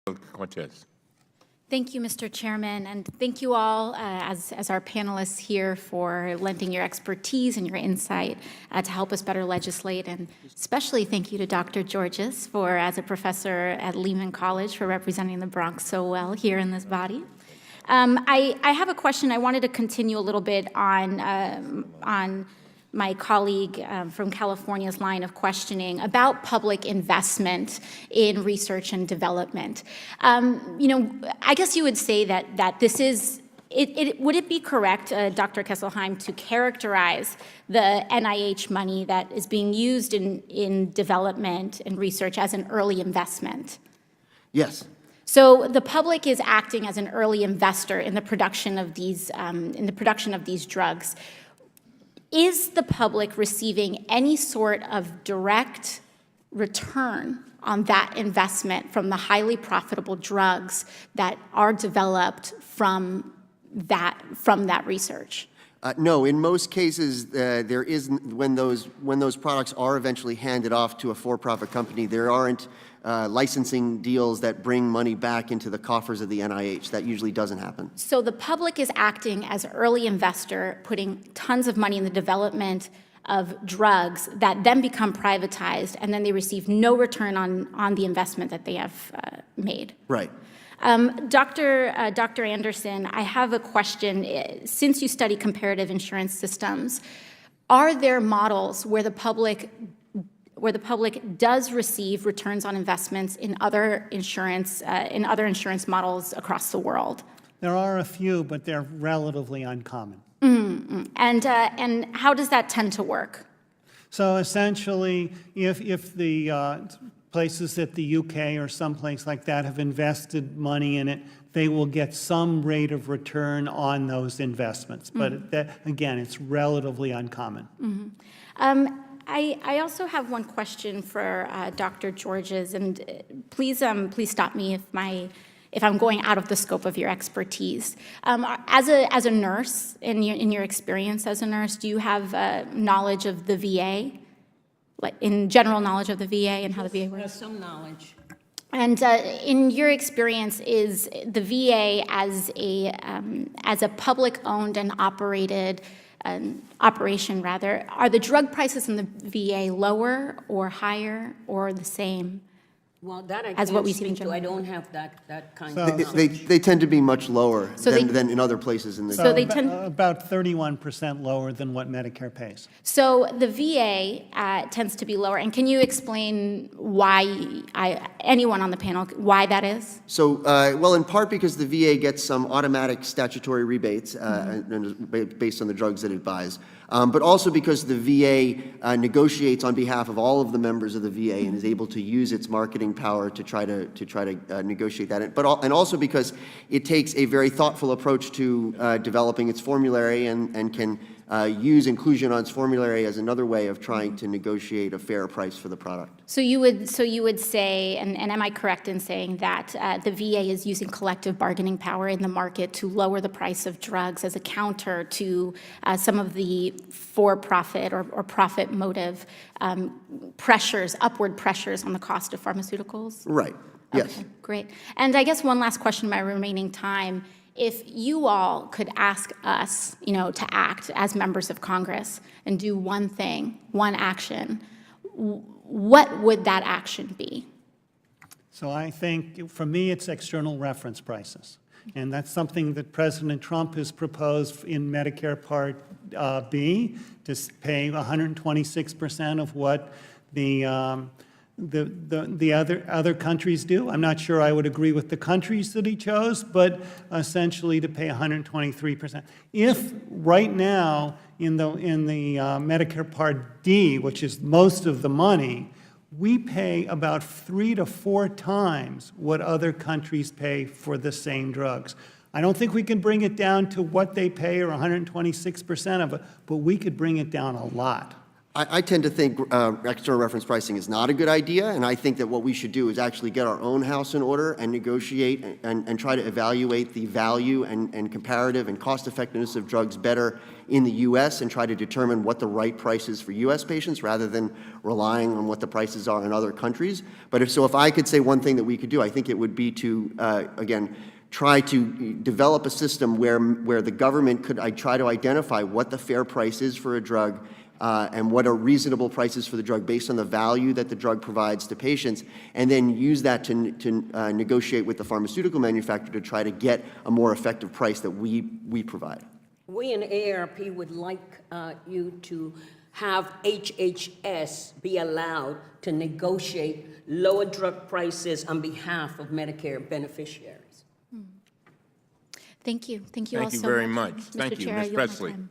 Cortez. Thank you, Mr. Chairman, and thank you all as our panelists here for lending your expertise and your insight to help us better legislate, and especially thank you to Dr. Georges for, as a professor at Lehman College, for representing the Bronx so well here in this body. I have a question. I wanted to continue a little bit on my colleague from California's line of questioning about public investment in research and development. I guess you would say that this is, would it be correct, Dr. Kesselheim, to characterize the NIH money that is being used in development and research as an early investment? Yes. So the public is acting as an early investor in the production of these drugs. Is the public receiving any sort of direct return on that investment from the highly profitable drugs that are developed from that research? No, in most cases, there isn't. When those products are eventually handed off to a for-profit company, there aren't licensing deals that bring money back into the coffers of the NIH. That usually doesn't happen. So the public is acting as an early investor, putting tons of money in the development of drugs that then become privatized, and then they receive no return on the investment that they have made. Right. Dr. Anderson, I have a question. Since you study comparative insurance systems, are there models where the public does receive returns on investments in other insurance models across the world? There are a few, but they're relatively uncommon. Mm-hmm. And how does that tend to work? So essentially, if the places at the UK or someplace like that have invested money in it, they will get some rate of return on those investments. But again, it's relatively uncommon. Mm-hmm. I also have one question for Dr. Georges, and please stop me if I'm going out of the scope of your expertise. As a nurse, in your experience as a nurse, do you have knowledge of the VA? Like in general knowledge of the VA and how the VA works? Some knowledge. And in your experience, is the VA as a public-owned and operated operation, rather, are the drug prices in the VA lower or higher or the same? Well, that I as what can't we see in speak to. I general. don't have that kind So- of knowledge. They tend to be much lower So than in other places in the So they tend- about 31% lower than what Medicare pays. So the VA tends to be lower. And can you explain why, anyone on the panel, why that is? So, well, in part because the VA gets some automatic statutory rebates based on the drugs that it buys, but also because the VA negotiates on behalf of all of the members of the VA and is able to use its marketing power to try to negotiate that. And also because it takes a very thoughtful approach to developing its formulary and can use inclusion on its formulary as another way of trying to negotiate a fair price for the product. So you would say, and am I correct in saying that the VA is using collective bargaining power in the market to lower the price of drugs as a counter to some of the for-profit or profit motive pressures, upward pressures on the cost of pharmaceuticals? Right. Yes. Okay, great. And I guess one last question in my remaining time. If you all could ask us, to act as members of Congress and do one thing, one action, what would that action be? So I think, for me, it's external reference prices. And that's something that President Trump has proposed in Medicare Part B, to pay 126% of what the other countries do. I'm not sure I would agree with the countries that he chose, but essentially to pay 123%. If right now in the Medicare Part D, which is most of the money, we pay about 3 to 4 times what other countries pay for the same drugs. I don't think we can bring it down to what they pay or 126% of it, but we could bring it down a lot. I tend to think external reference pricing is not a good idea, and I think that what we should do is actually get our own house in order and negotiate and try to evaluate the value and comparative and cost effectiveness of drugs better in the U.S. and try to determine what the right price is for U.S. patients rather than relying on what the prices are in other countries. But if I could say one thing that we could do, I think it would be to, again, try to develop a system where the government could try to identify what the fair price is for a drug and what are reasonable prices for the drug based on the value that the drug provides to patients, and then use that to negotiate with the pharmaceutical manufacturer to try to get a more effective price that we provide. We in AARP would like you to have HHS be allowed to negotiate lower drug prices on behalf of Medicare beneficiaries. Thank you. Thank you all Thank you so very much. much. Mr. Thank you, Chair, Ms. I yield my Presley. time.